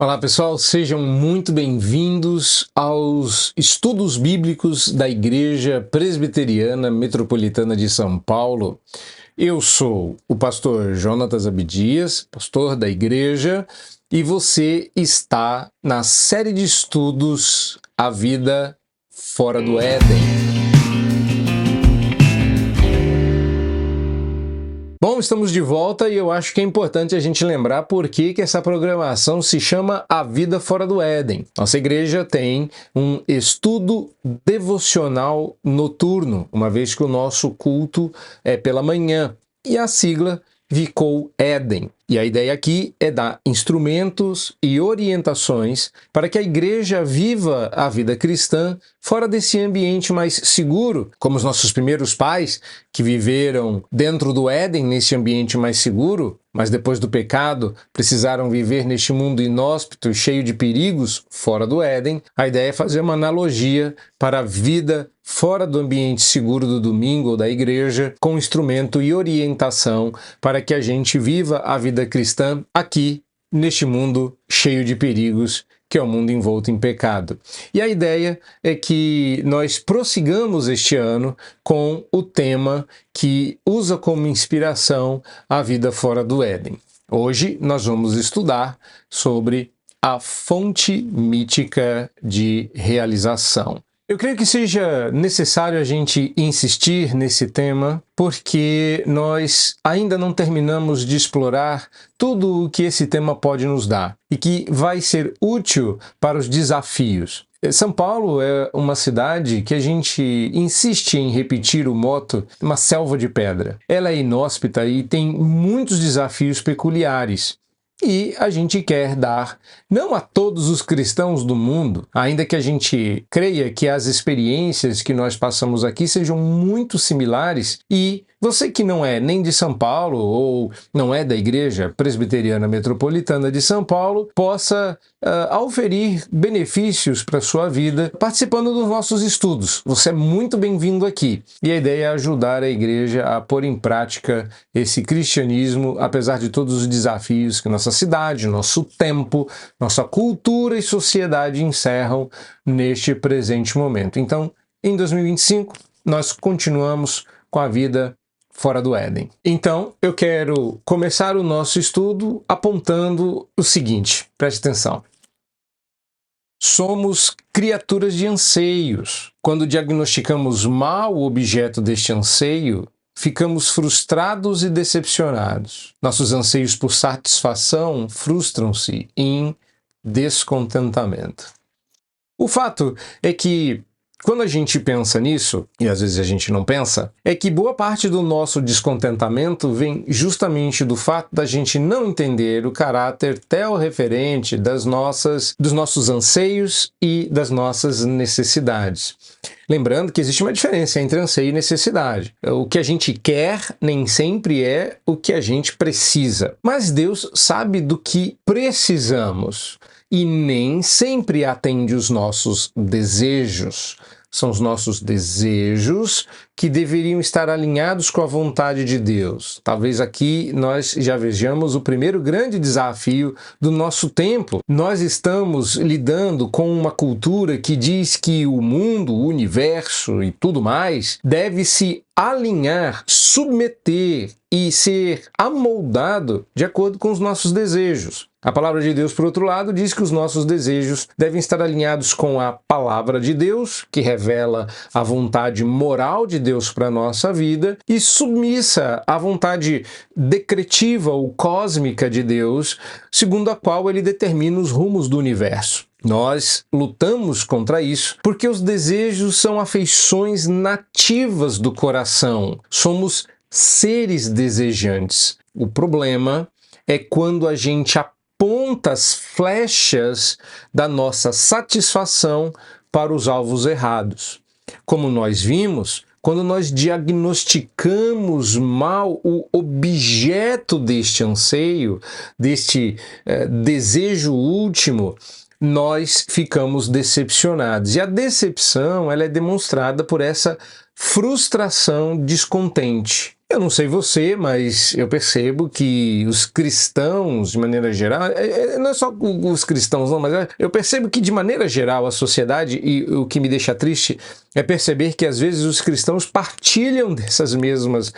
Olá pessoal, sejam muito bem-vindos aos estudos bíblicos da Igreja Presbiteriana Metropolitana de São Paulo. Eu sou o pastor Jonatas Abdias, pastor da igreja, e você está na série de estudos A Vida Fora do Éden. Bom, estamos de volta e eu acho que é importante a gente lembrar por que essa programação se chama A Vida Fora do Éden. Nossa igreja tem um estudo devocional noturno, uma vez que o nosso culto é pela manhã, e a sigla ficou Éden. E a ideia aqui é dar instrumentos e orientações para que a igreja viva a vida cristã fora desse ambiente mais seguro, como os nossos primeiros pais, que viveram dentro do Éden, nesse ambiente mais seguro, mas depois do pecado precisaram viver neste mundo inóspito e cheio de perigos fora do Éden. A ideia é fazer uma analogia para a vida fora do ambiente seguro do domingo ou da igreja, com instrumento e orientação para que a gente viva a vida cristã aqui, neste mundo cheio de perigos, que é o mundo envolto em pecado. E a ideia é que nós prossigamos este ano com o tema que usa como inspiração a vida fora do Éden. Hoje nós vamos estudar sobre a fonte mítica de realização. Eu creio que seja necessário a gente insistir nesse tema, porque nós ainda não terminamos de explorar tudo o que esse tema pode nos dar e que vai ser útil para os desafios. São Paulo é uma cidade que a gente insiste em repetir o mote, uma selva de pedra. Ela é inóspita e tem muitos desafios peculiares. E a gente quer dar, não a todos os cristãos do mundo, ainda que a gente creia que as experiências que nós passamos aqui sejam muito similares, e você que não é nem de São Paulo ou não é da Igreja Presbiteriana Metropolitana de São Paulo, possa auferir benefícios para a sua vida participando dos nossos estudos. Você é muito bem-vindo aqui. E a ideia é ajudar a igreja a pôr em prática esse cristianismo, apesar de todos os desafios que nossa cidade, nosso tempo, nossa cultura e sociedade encerram neste presente momento. Então, em 2025, nós continuamos com a vida fora do Éden. Então, eu quero começar o nosso estudo apontando o seguinte, preste atenção. Somos criaturas de anseios. Quando diagnosticamos mal o objeto deste anseio, ficamos frustrados e decepcionados. Nossos anseios por satisfação frustram-se em descontentamento. O fato é que, quando a gente pensa nisso, e às vezes a gente não pensa, é que boa parte do nosso descontentamento vem justamente do fato da gente não entender o caráter teorreferente dos nossos anseios e das nossas necessidades. Lembrando que existe uma diferença entre anseio e necessidade. O que a gente quer nem sempre é o que a gente precisa. Mas Deus sabe do que precisamos e nem sempre atende os nossos desejos. São os nossos desejos que deveriam estar alinhados com a vontade de Deus. Talvez aqui nós já vejamos o primeiro grande desafio do nosso tempo. Nós estamos lidando com uma cultura que diz que o mundo, o universo e tudo mais deve se alinhar, submeter e ser amoldado de acordo com os nossos desejos. A palavra de Deus, por outro lado, diz que os nossos desejos devem estar alinhados com a palavra de Deus, que revela a vontade moral de Deus para a nossa vida, e submissa à vontade decretiva ou cósmica de Deus, segundo a qual ele determina os rumos do universo. Nós lutamos contra isso porque os desejos são afeições nativas do coração. Somos seres desejantes. O problema é quando a gente aponta as flechas da nossa satisfação para os alvos errados. Como nós vimos, quando nós diagnosticamos mal o objeto deste anseio, deste desejo último, nós ficamos decepcionados. E a decepção ela é demonstrada por essa frustração descontente. Eu não sei você, mas eu percebo que os cristãos, de maneira geral, não é só os cristãos não, mas eu percebo que de maneira geral a sociedade, e o que me deixa triste é perceber que às vezes os cristãos partilham dessas mesmas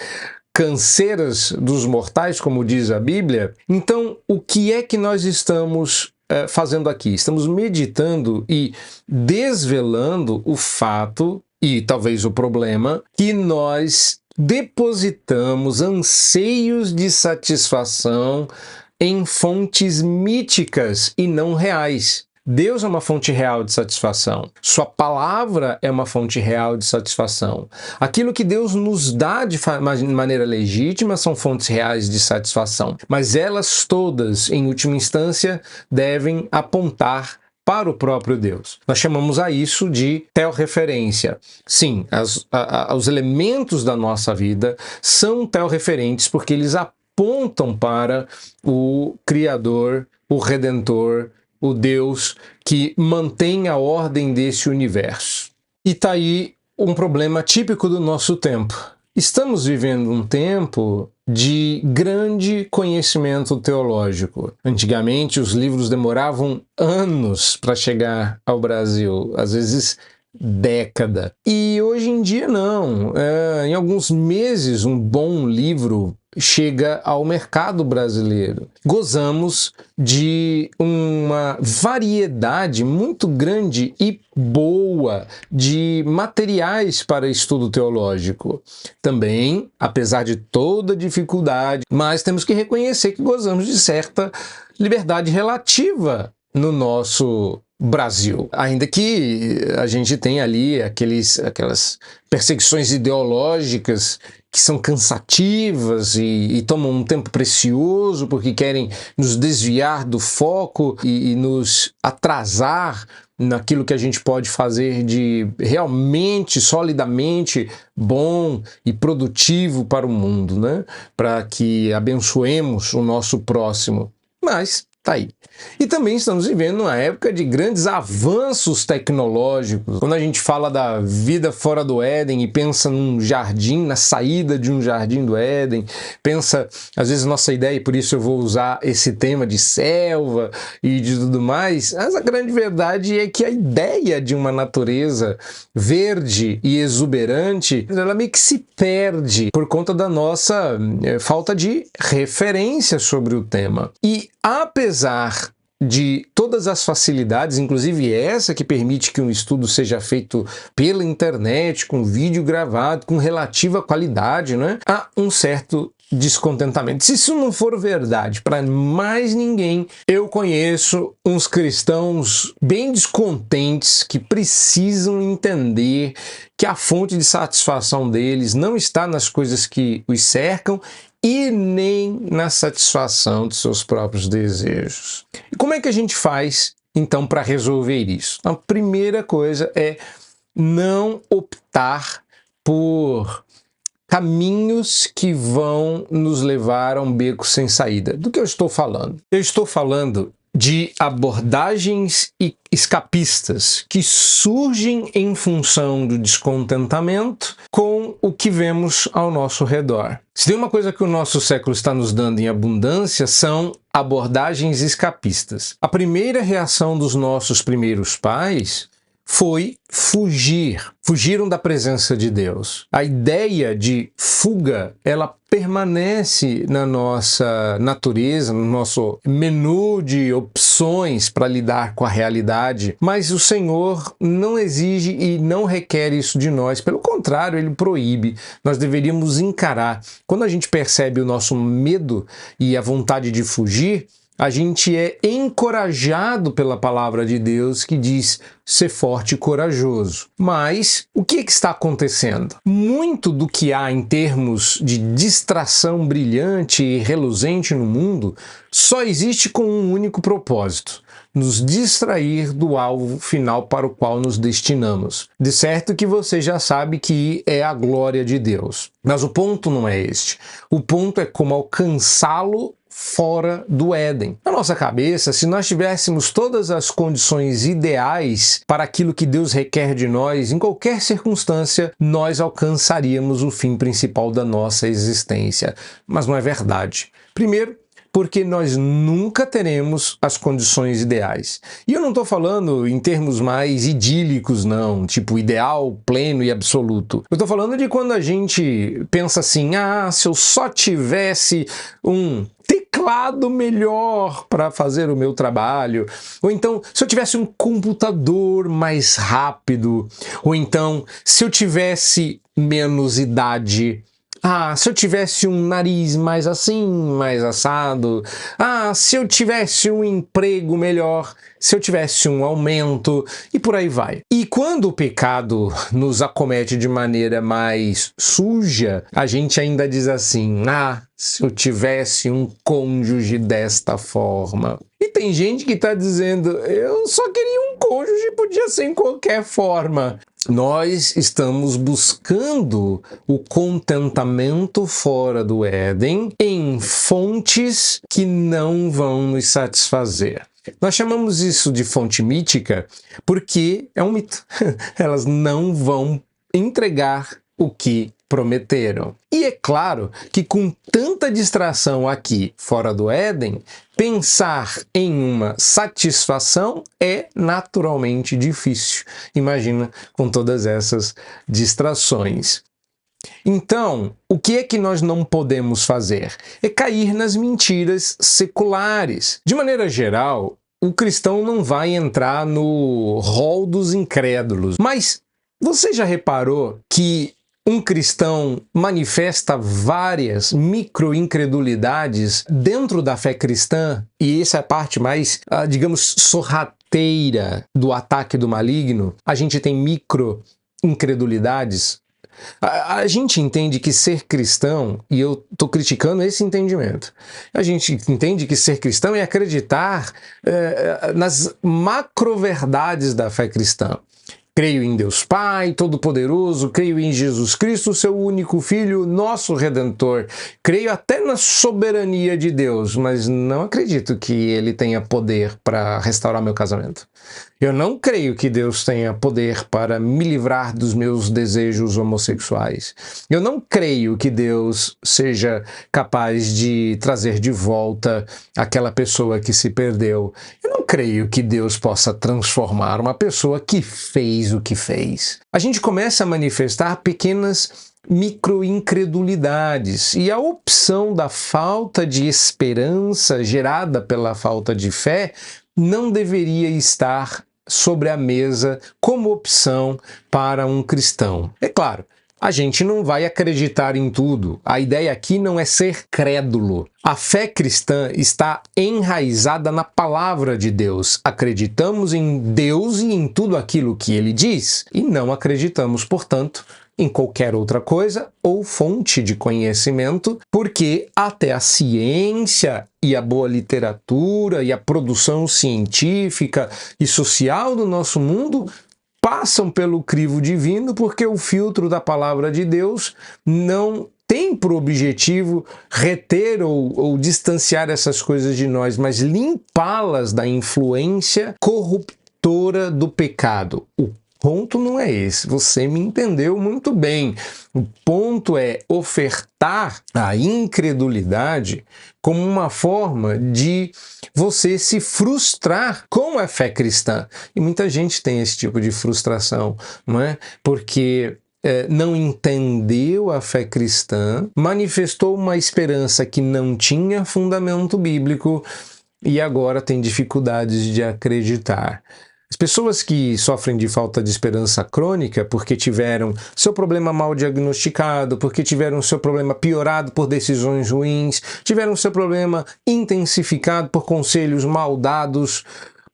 canseiras dos mortais, como diz a Bíblia. Então, o que é que nós estamos fazendo aqui? Estamos meditando e desvelando o fato, e talvez o problema, que nós depositamos anseios de satisfação em fontes míticas e não reais. Deus é uma fonte real de satisfação. Sua palavra é uma fonte real de satisfação. Aquilo que Deus nos dá de maneira legítima são fontes reais de satisfação. Mas elas todas, em última instância, devem apontar para o próprio Deus. Nós chamamos a isso de teorreferência. Sim, os elementos da nossa vida são teorreferentes porque eles apontam para o Criador, o Redentor, o Deus que mantém a ordem desse universo. E está aí um problema típico do nosso tempo. Estamos vivendo um tempo de grande conhecimento teológico. Antigamente, os livros demoravam anos para chegar ao Brasil, às vezes década. E hoje em dia não. Em alguns meses, um bom livro chega ao mercado brasileiro. Gozamos de uma variedade muito grande e boa de materiais para estudo teológico. Também, apesar de toda dificuldade, mas temos que reconhecer que gozamos de certa liberdade relativa no nosso Brasil. Ainda que a gente tenha ali aquelas perseguições ideológicas que são cansativas e tomam um tempo precioso porque querem nos desviar do foco e nos atrasar naquilo que a gente pode fazer de realmente, solidamente bom e produtivo para o mundo, né? Para que abençoemos o nosso próximo. Mas tá aí. E também estamos vivendo uma época de grandes avanços tecnológicos. Quando a gente fala da vida fora do Éden e pensa num jardim, na saída de um jardim do Éden, pensa, às vezes, nossa ideia, e por isso eu vou usar esse tema de selva e de tudo mais, mas a grande verdade é que a ideia de uma natureza verde e exuberante, ela meio que se perde por conta da nossa falta de referência sobre o tema. E apesar de todas as facilidades, inclusive essa que permite que um estudo seja feito pela internet, com vídeo gravado, com relativa qualidade, né? Há um certo descontentamento. Se isso não for verdade para mais ninguém, eu conheço uns cristãos bem descontentes que precisam entender que a fonte de satisfação deles não está nas coisas que os cercam e nem na satisfação de seus próprios desejos. E como é que a gente faz, então, para resolver isso? A primeira coisa é não optar por caminhos que vão nos levar a um beco sem saída. Do que eu estou falando? Eu estou falando de abordagens escapistas que surgem em função do descontentamento com o que vemos ao nosso redor. Se tem uma coisa que o nosso século está nos dando em abundância, são abordagens escapistas. A primeira reação dos nossos primeiros pais foi fugir. Fugiram da presença de Deus. A ideia de fuga, ela permanece na nossa natureza, no nosso menu de opções para lidar com a realidade, mas o Senhor não exige e não requer isso de nós. Pelo contrário, Ele proíbe. Nós deveríamos encarar. Quando a gente percebe o nosso medo e a vontade de fugir, a gente é encorajado pela palavra de Deus que diz ser forte e corajoso. Mas o que está acontecendo? Muito do que há em termos de distração brilhante e reluzente no mundo só existe com um único propósito: nos distrair do alvo final para o qual nos destinamos. De certo que você já sabe que é a glória de Deus. Mas o ponto não é este. O ponto é como alcançá-lo fora do Éden. Na nossa cabeça, se nós tivéssemos todas as condições ideais para aquilo que Deus requer de nós, em qualquer circunstância, nós alcançaríamos o fim principal da nossa existência. Mas não é verdade. Primeiro, porque nós nunca teremos as condições ideais. E eu não estou falando em termos mais idílicos, não, tipo ideal, pleno e absoluto. Eu estou falando de quando a gente pensa assim, se eu só tivesse um teclado melhor para fazer o meu trabalho, ou então se eu tivesse um computador mais rápido, ou então se eu tivesse menos idade, se eu tivesse um nariz mais assim, mais assado, se eu tivesse um emprego melhor, se eu tivesse um aumento, e por aí vai. E quando o pecado nos acomete de maneira mais suja, a gente ainda diz assim, se eu tivesse um cônjuge desta forma. E tem gente que está dizendo, eu só queria um cônjuge, podia ser em qualquer forma. Nós estamos buscando o contentamento fora do Éden em fontes que não vão nos satisfazer. Nós chamamos isso de fonte mítica porque é um mito. Elas não vão entregar o que prometeram. E é claro que com tanta distração aqui fora do Éden, pensar em uma satisfação é naturalmente difícil. Imagina com todas essas distrações. Então, o que é que nós não podemos fazer? É cair nas mentiras seculares. De maneira geral, o cristão não vai entrar no rol dos incrédulos. Mas você já reparou que um cristão manifesta várias micro-incredulidades dentro da fé cristã, e essa é a parte mais, digamos, sorrateira do ataque do maligno? A gente tem micro-incredulidades. A gente entende que ser cristão, e eu estou criticando esse entendimento, a gente entende que ser cristão é acreditar nas macro-verdades da fé cristã. Creio em Deus Pai Todo-Poderoso, creio em Jesus Cristo, seu único Filho, nosso Redentor. Creio até na soberania de Deus, mas não acredito que Ele tenha poder para restaurar meu casamento. Eu não creio que Deus tenha poder para me livrar dos meus desejos homossexuais. Eu não creio que Deus seja capaz de trazer de volta aquela pessoa que se perdeu. Eu não creio que Deus possa transformar uma pessoa que fez o que fez. A gente começa a manifestar pequenas micro-incredulidades, e a opção da falta de esperança gerada pela falta de fé não deveria estar sobre a mesa como opção para um cristão. É claro, a gente não vai acreditar em tudo. A ideia aqui não é ser crédulo. A fé cristã está enraizada na palavra de Deus. Acreditamos em Deus e em tudo aquilo que Ele diz, e não acreditamos, portanto, em qualquer outra coisa ou fonte de conhecimento, porque até a ciência e a boa literatura e a produção científica e social do nosso mundo passam pelo crivo divino, porque o filtro da palavra de Deus não tem por objetivo reter ou distanciar essas coisas de nós, mas limpá-las da influência corruptora do pecado. O ponto não é esse, você me entendeu muito bem. O ponto é ofertar a incredulidade como uma forma de você se frustrar com a fé cristã. E muita gente tem esse tipo de frustração, não é? Porque não entendeu a fé cristã, manifestou uma esperança que não tinha fundamento bíblico e agora tem dificuldades de acreditar. As pessoas que sofrem de falta de esperança crônica porque tiveram seu problema mal diagnosticado, porque tiveram seu problema piorado por decisões ruins, tiveram seu problema intensificado por conselhos mal dados,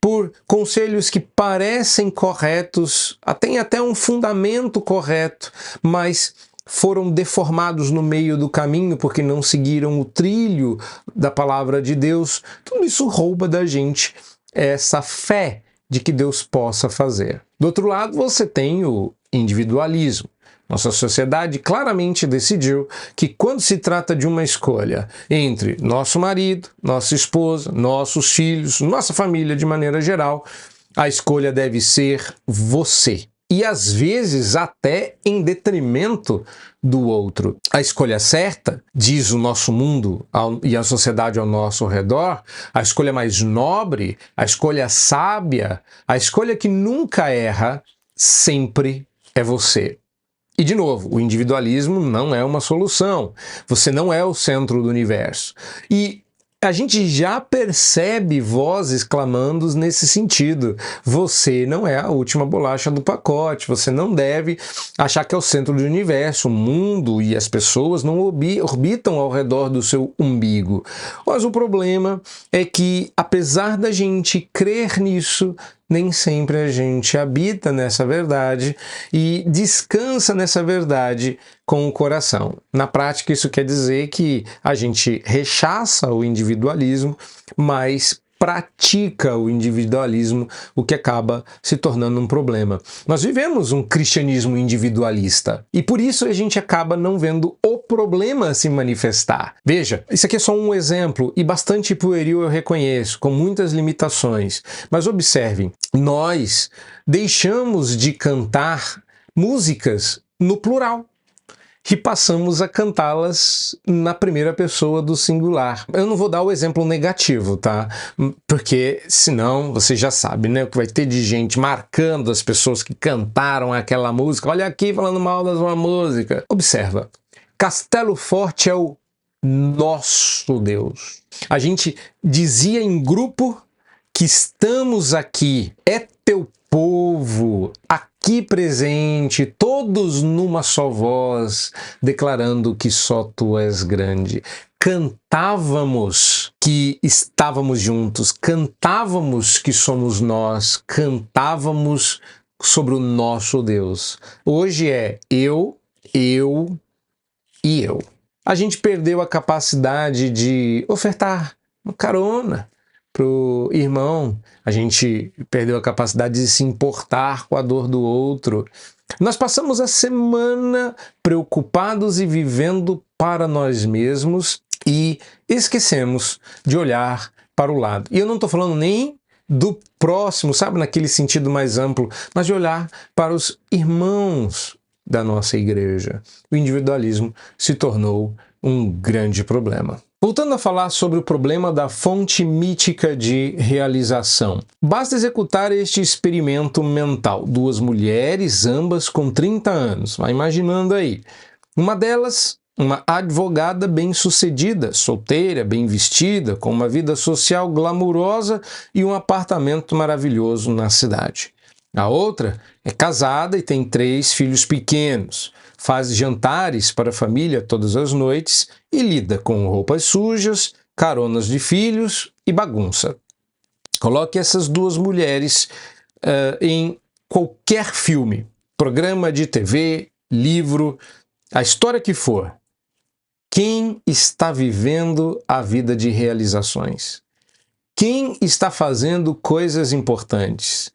por conselhos que parecem corretos, têm até um fundamento correto, mas foram deformados no meio do caminho porque não seguiram o trilho da palavra de Deus. Tudo isso rouba da gente essa fé de que Deus possa fazer. Do outro lado, você tem o individualismo. Nossa sociedade claramente decidiu que quando se trata de uma escolha entre nosso marido, nossa esposa, nossos filhos, nossa família de maneira geral, a escolha deve ser você. E às vezes até em detrimento do outro. A escolha certa, diz o nosso mundo e a sociedade ao nosso redor, a escolha mais nobre, a escolha sábia, a escolha que nunca erra, sempre é você. E, de novo, o individualismo não é uma solução. Você não é o centro do universo. E a gente já percebe vozes clamando nesse sentido. Você não é a última bolacha do pacote. Você não deve achar que é o centro do universo. O mundo e as pessoas não orbitam ao redor do seu umbigo. Mas o problema é que, apesar da gente crer nisso, nem sempre a gente habita nessa verdade e descansa nessa verdade com o coração. Na prática, isso quer dizer que a gente rechaça o individualismo, mas pratica o individualismo, o que acaba se tornando um problema. Nós vivemos um cristianismo individualista e por isso a gente acaba não vendo o problema se manifestar. Veja, isso aqui é só um exemplo e bastante pueril, eu reconheço, com muitas limitações. Mas observem, nós deixamos de cantar músicas no plural e passamos a cantá-las na primeira pessoa do singular. Eu não vou dar o exemplo negativo, tá? Porque senão você já sabe, né? O que vai ter de gente marcando as pessoas que cantaram aquela música. Olha aqui falando mal da sua música. Observa, Castelo Forte é o nosso Deus. A gente dizia em grupo que estamos aqui, é teu povo, aqui presente, todos numa só voz, declarando que só tu és grande. Cantávamos que estávamos juntos, cantávamos que somos nós, cantávamos sobre o nosso Deus. Hoje é eu e eu. A gente perdeu a capacidade de ofertar uma carona para o irmão, a gente perdeu a capacidade de se importar com a dor do outro. Nós passamos a semana preocupados e vivendo para nós mesmos e esquecemos de olhar para o lado. E eu não estou falando nem do próximo, sabe, naquele sentido mais amplo, mas de olhar para os irmãos da nossa igreja. O individualismo se tornou um grande problema. Voltando a falar sobre o problema da fonte mítica de realização. Basta executar este experimento mental. Duas mulheres, ambas com 30 anos. Vai imaginando aí. Uma delas, uma advogada bem-sucedida, solteira, bem vestida, com uma vida social glamurosa e um apartamento maravilhoso na cidade. A outra é casada e tem 3 filhos pequenos. Faz jantares para a família todas as noites e lida com roupas sujas, caronas de filhos e bagunça. Coloque essas duas mulheres em qualquer filme, programa de TV, livro, a história que for. Quem está vivendo a vida de realizações? Quem está fazendo coisas importantes?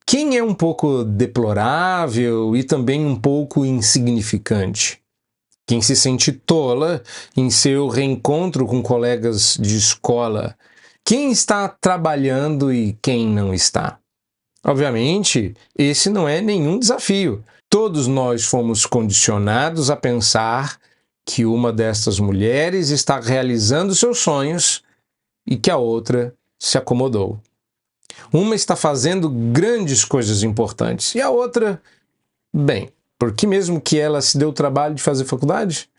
Quem é um pouco deplorável e também um pouco insignificante? Quem se sente tola em seu reencontro com colegas de escola? Quem está trabalhando e quem não está? Obviamente, esse não é nenhum desafio. Todos nós fomos condicionados a pensar que uma destas mulheres está realizando seus sonhos e que a outra se acomodou. Uma está fazendo grandes coisas importantes e a outra, bem, porque mesmo que ela se dê o trabalho de fazer faculdade,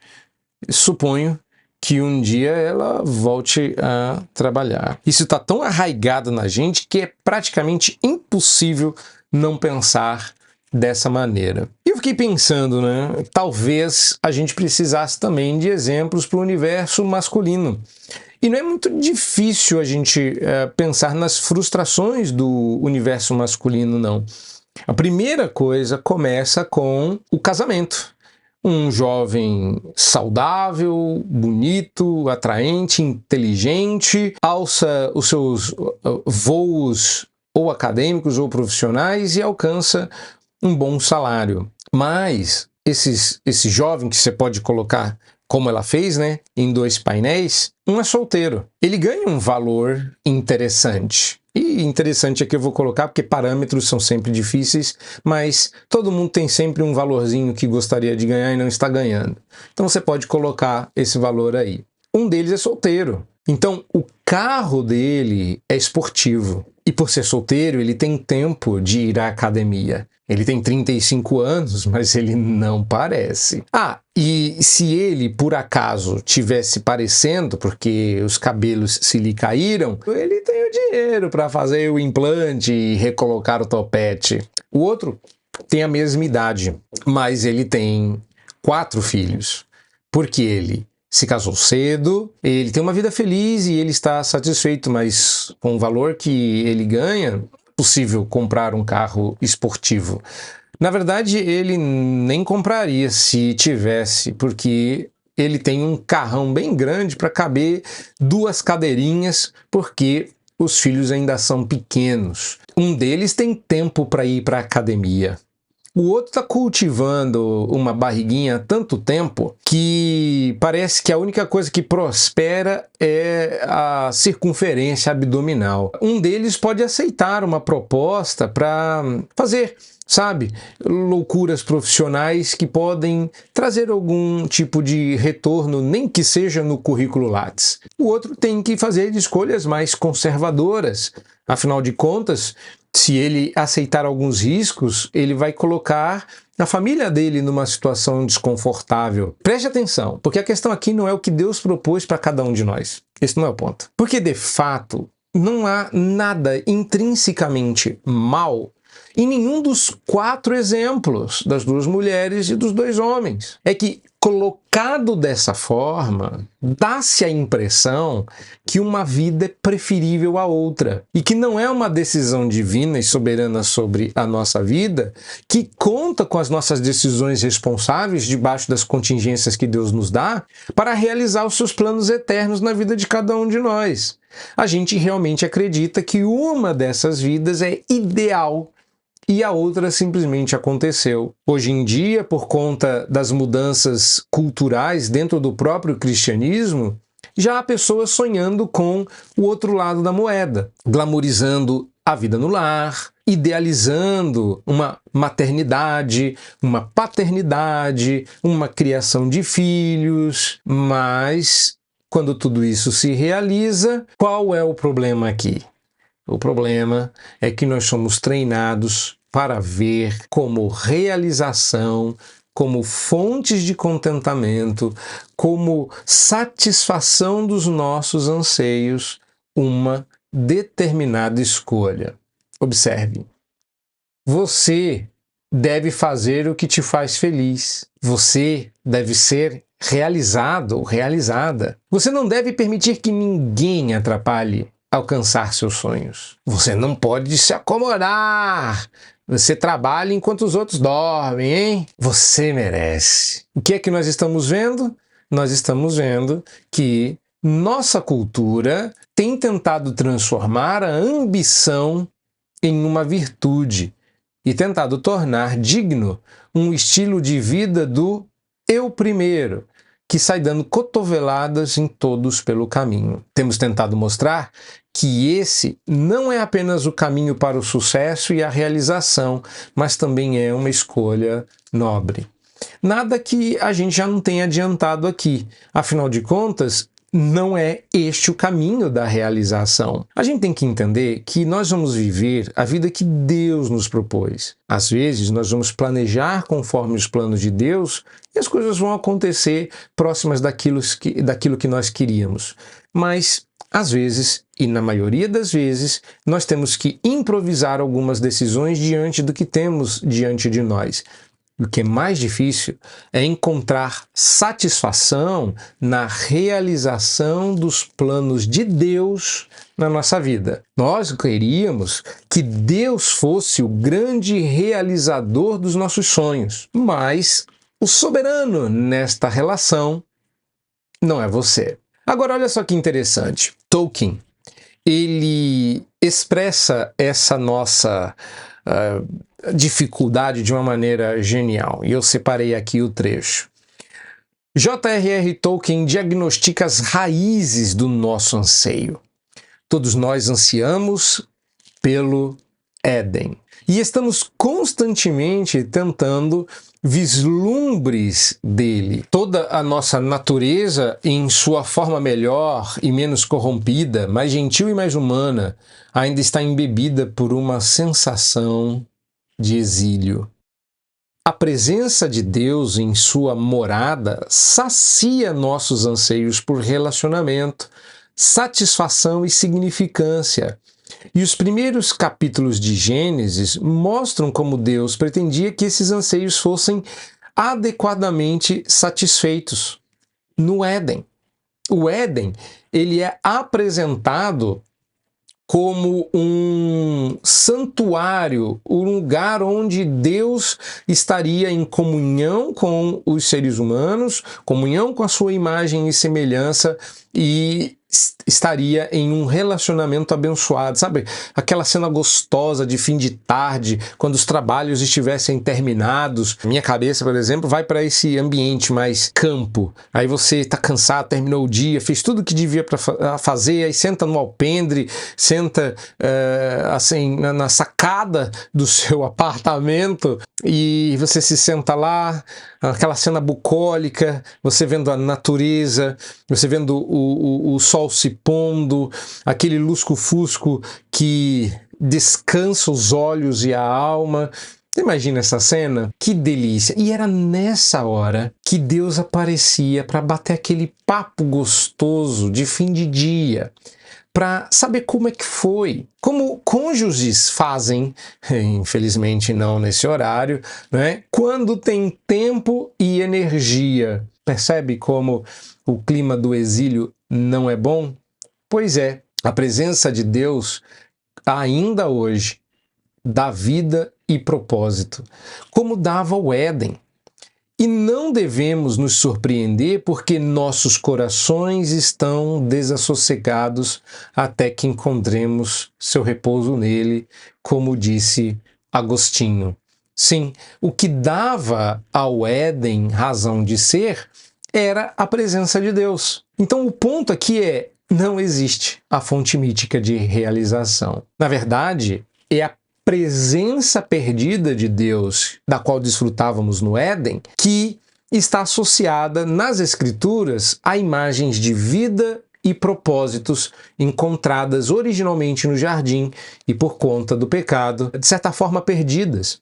suponho que um dia ela volte a trabalhar. Isso está tão arraigado na gente que é praticamente impossível não pensar dessa maneira. E eu fiquei pensando, né? Talvez a gente precisasse também de exemplos para o universo masculino. E não é muito difícil a gente pensar nas frustrações do universo masculino, não. A primeira coisa começa com o casamento. Um jovem saudável, bonito, atraente, inteligente, alça os seus voos ou acadêmicos ou profissionais e alcança um bom salário. Mas esse jovem que você pode colocar, como ela fez, né, em 2 painéis, um é solteiro. Ele ganha um valor interessante. E interessante aqui eu vou colocar porque parâmetros são sempre difíceis, mas todo mundo tem sempre um valorzinho que gostaria de ganhar e não está ganhando. Então você pode colocar esse valor aí. Um deles é solteiro. Então o carro dele é esportivo. E por ser solteiro, ele tem tempo de ir à academia. Ele tem 35 anos, mas ele não parece. Ah, e se ele, por acaso, tivesse parecendo, porque os cabelos se lhe caíram, ele tem o dinheiro para fazer o implante e recolocar o topete. O outro tem a mesma idade, mas ele tem 4 filhos. Porque ele se casou cedo, ele tem uma vida feliz e ele está satisfeito, mas com o valor que ele ganha, é possível comprar um carro esportivo. Na verdade, ele nem compraria se tivesse, porque ele tem um carrão bem grande para caber 2 cadeirinhas, porque os filhos ainda são pequenos. Um deles tem tempo para ir para a academia. O outro está cultivando uma barriguinha há tanto tempo que parece que a única coisa que prospera é a circunferência abdominal. Um deles pode aceitar uma proposta para fazer, sabe, loucuras profissionais que podem trazer algum tipo de retorno, nem que seja no currículo Lattes. O outro tem que fazer escolhas mais conservadoras. Afinal de contas, se ele aceitar alguns riscos, ele vai colocar a família dele numa situação desconfortável. Preste atenção, porque a questão aqui não é o que Deus propôs para cada um de nós. Esse não é o ponto. Porque, de fato, não há nada intrinsecamente mal em nenhum dos 4 exemplos das 2 mulheres e dos 2 homens. É que, colocado dessa forma, dá-se a impressão que uma vida é preferível à outra e que não é uma decisão divina e soberana sobre a nossa vida que conta com as nossas decisões responsáveis debaixo das contingências que Deus nos dá para realizar os seus planos eternos na vida de cada um de nós. A gente realmente acredita que uma dessas vidas é ideal e a outra simplesmente aconteceu. Hoje em dia, por conta das mudanças culturais dentro do próprio cristianismo, já há pessoas sonhando com o outro lado da moeda, glamorizando a vida no lar, idealizando uma maternidade, uma paternidade, uma criação de filhos, mas quando tudo isso se realiza, qual é o problema aqui? O problema é que nós somos treinados para ver como realização, como fontes de contentamento, como satisfação dos nossos anseios, uma determinada escolha. Observe. Você deve fazer o que te faz feliz. Você deve ser realizado ou realizada. Você não deve permitir que ninguém atrapalhe alcançar seus sonhos. Você não pode se acomodar. Você trabalha enquanto os outros dormem, hein? Você merece. O que é que nós estamos vendo? Nós estamos vendo que nossa cultura tem tentado transformar a ambição em uma virtude e tentado tornar digno um estilo de vida do eu primeiro, que sai dando cotoveladas em todos pelo caminho. Temos tentado mostrar que esse não é apenas o caminho para o sucesso e a realização, mas também é uma escolha nobre. Nada que a gente já não tenha adiantado aqui. Afinal de contas, não é este o caminho da realização. A gente tem que entender que nós vamos viver a vida que Deus nos propôs. Às vezes, nós vamos planejar conforme os planos de Deus e as coisas vão acontecer próximas daquilo que nós queríamos. Mas, às vezes, e na maioria das vezes, nós temos que improvisar algumas decisões diante do que temos diante de nós. O que é mais difícil é encontrar satisfação na realização dos planos de Deus na nossa vida. Nós queríamos que Deus fosse o grande realizador dos nossos sonhos, mas o soberano nesta relação não é você. Agora, olha só que interessante. Tolkien, ele expressa essa nossa dificuldade de uma maneira genial. E eu separei aqui o trecho. J.R.R. Tolkien diagnostica as raízes do nosso anseio. Todos nós ansiamos pelo Éden. E estamos constantemente tentando vislumbres dele. Toda a nossa natureza, em sua forma melhor e menos corrompida, mais gentil e mais humana, ainda está embebida por uma sensação de exílio. A presença de Deus em sua morada sacia nossos anseios por relacionamento, satisfação e significância. E os primeiros capítulos de Gênesis mostram como Deus pretendia que esses anseios fossem adequadamente satisfeitos no Éden. O Éden, ele é apresentado como um santuário, um lugar onde Deus estaria em comunhão com os seres humanos, comunhão com a sua imagem e semelhança, e estaria em um relacionamento abençoado, sabe? Aquela cena gostosa de fim de tarde, quando os trabalhos estivessem terminados. Minha cabeça, por exemplo, vai para esse ambiente mais campo. Aí você está cansado, terminou o dia, fez tudo o que devia para fazer, aí senta no alpendre, senta assim na sacada do seu apartamento e você se senta lá, aquela cena bucólica, você vendo a natureza, você vendo o sol se pondo, aquele lusco-fusco que descansa os olhos e a alma. Você imagina essa cena? Que delícia! E era nessa hora que Deus aparecia para bater aquele papo gostoso de fim de dia, para saber como é que foi. Como cônjuges fazem, infelizmente não nesse horário, né? Quando tem tempo e energia. Percebe como o clima do exílio não é bom? Pois é, a presença de Deus ainda hoje dá vida e propósito, como dava o Éden. E não devemos nos surpreender porque nossos corações estão desassossegados até que encontremos seu repouso nele, como disse Agostinho. Sim, o que dava ao Éden razão de ser era a presença de Deus. Então o ponto aqui é, não existe a fonte mítica de realização. Na verdade, é a presença perdida de Deus, da qual desfrutávamos no Éden, que está associada nas Escrituras a imagens de vida e propósitos encontradas originalmente no jardim e por conta do pecado, de certa forma perdidas.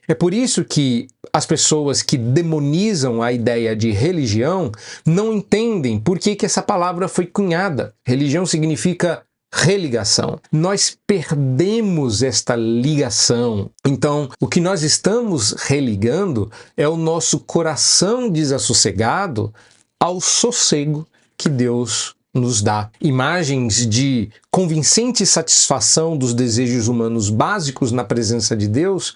É por isso que as pessoas que demonizam a ideia de religião não entendem por que essa palavra foi cunhada. Religião significa religação. Nós perdemos esta ligação. Então, o que nós estamos religando é o nosso coração desassossegado ao sossego que Deus nos dá. Imagens de convincente satisfação dos desejos humanos básicos na presença de Deus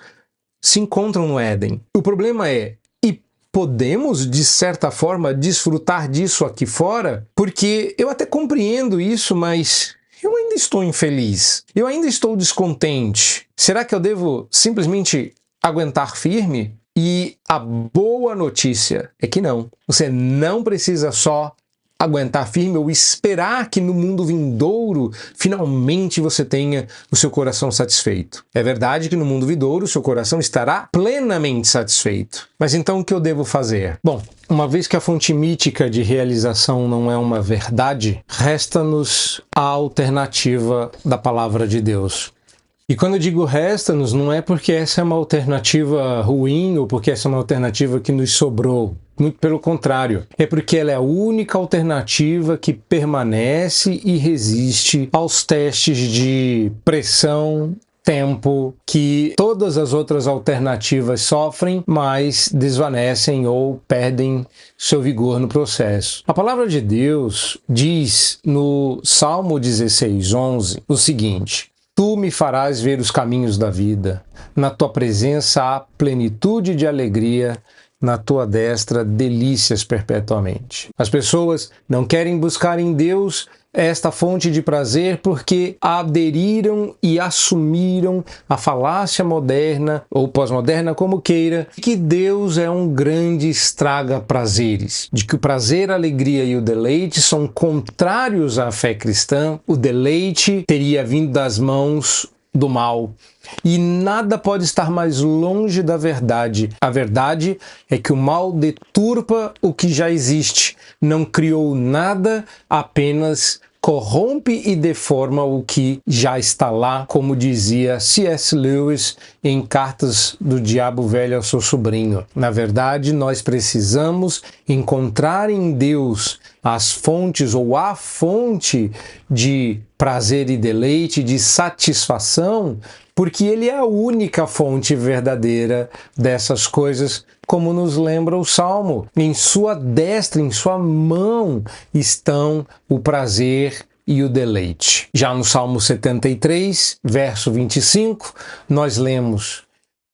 se encontram no Éden. O problema é, e podemos, de certa forma, desfrutar disso aqui fora? Porque eu até compreendo isso, mas eu ainda estou infeliz. Eu ainda estou descontente. Será que eu devo simplesmente aguentar firme? E a boa notícia é que não. Você não precisa só aguentar firme ou esperar que no mundo vindouro finalmente você tenha o seu coração satisfeito. É verdade que no mundo vindouro o seu coração estará plenamente satisfeito. Mas então o que eu devo fazer? Bom, uma vez que a fonte mítica de realização não é uma verdade, resta-nos a alternativa da palavra de Deus. E quando eu digo resta-nos, não é porque essa é uma alternativa ruim ou porque essa é uma alternativa que nos sobrou. Muito pelo contrário. É porque ela é a única alternativa que permanece e resiste aos testes de pressão, tempo, que todas as outras alternativas sofrem, mas desvanecem ou perdem seu vigor no processo. A palavra de Deus diz no Salmo 16:11 o seguinte: Tu me farás ver os caminhos da vida, na tua presença há plenitude de alegria, na tua destra delícias perpetuamente. As pessoas não querem buscar em Deus esta fonte de prazer porque aderiram e assumiram a falácia moderna ou pós-moderna, como queira, que Deus é um grande estraga-prazeres, de que o prazer, a alegria e o deleite são contrários à fé cristã. O deleite teria vindo das mãos do mal. E nada pode estar mais longe da verdade. A verdade é que o mal deturpa o que já existe, não criou nada, apenas corrompe e deforma o que já está lá, como dizia C.S. Lewis em Cartas do Diabo Velho ao seu sobrinho. Na verdade, nós precisamos encontrar em Deus as fontes ou a fonte de prazer e deleite, de satisfação, porque Ele é a única fonte verdadeira dessas coisas, como nos lembra o Salmo. Em sua destra, em sua mão, estão o prazer e o deleite. Já no Salmo 73, verso 25, nós lemos: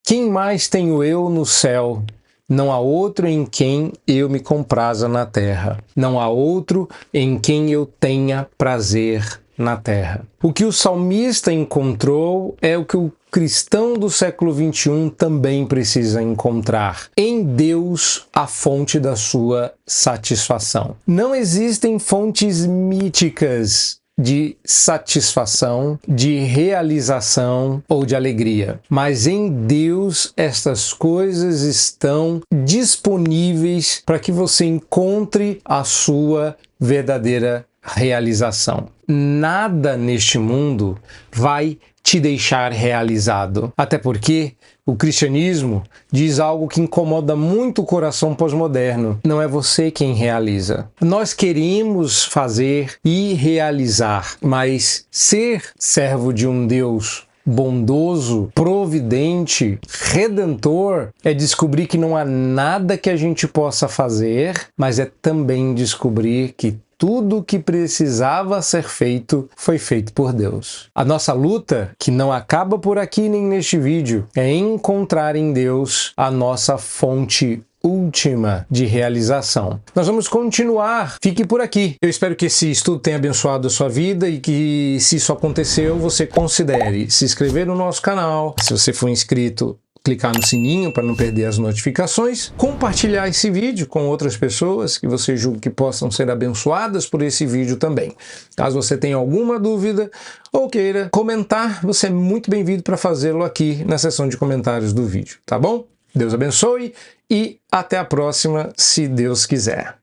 quem mais tenho eu no céu? Não há outro em quem eu me compraza na terra. Não há outro em quem eu tenha prazer na terra. O que o salmista encontrou é o que o cristão do século XXI também precisa encontrar. Em Deus, a fonte da sua satisfação. Não existem fontes míticas de satisfação, de realização ou de alegria. Mas em Deus estas coisas estão disponíveis para que você encontre a sua verdadeira realização. Nada neste mundo vai te deixar realizado. Até porque o cristianismo diz algo que incomoda muito o coração pós-moderno. Não é você quem realiza. Nós queremos fazer e realizar, mas ser servo de um Deus bondoso, providente, redentor, é descobrir que não há nada que a gente possa fazer, mas é também descobrir que tudo o que precisava ser feito foi feito por Deus. A nossa luta, que não acaba por aqui nem neste vídeo, é encontrar em Deus a nossa fonte última de realização. Nós vamos continuar. Fique por aqui. Eu espero que esse estudo tenha abençoado a sua vida e que, se isso aconteceu, você considere se inscrever no nosso canal. Se você for inscrito, clicar no sininho para não perder as notificações, compartilhar esse vídeo com outras pessoas que você julga que possam ser abençoadas por esse vídeo também. Caso você tenha alguma dúvida ou queira comentar, você é muito bem-vindo para fazê-lo aqui na seção de comentários do vídeo, tá bom? Deus abençoe e até a próxima, se Deus quiser.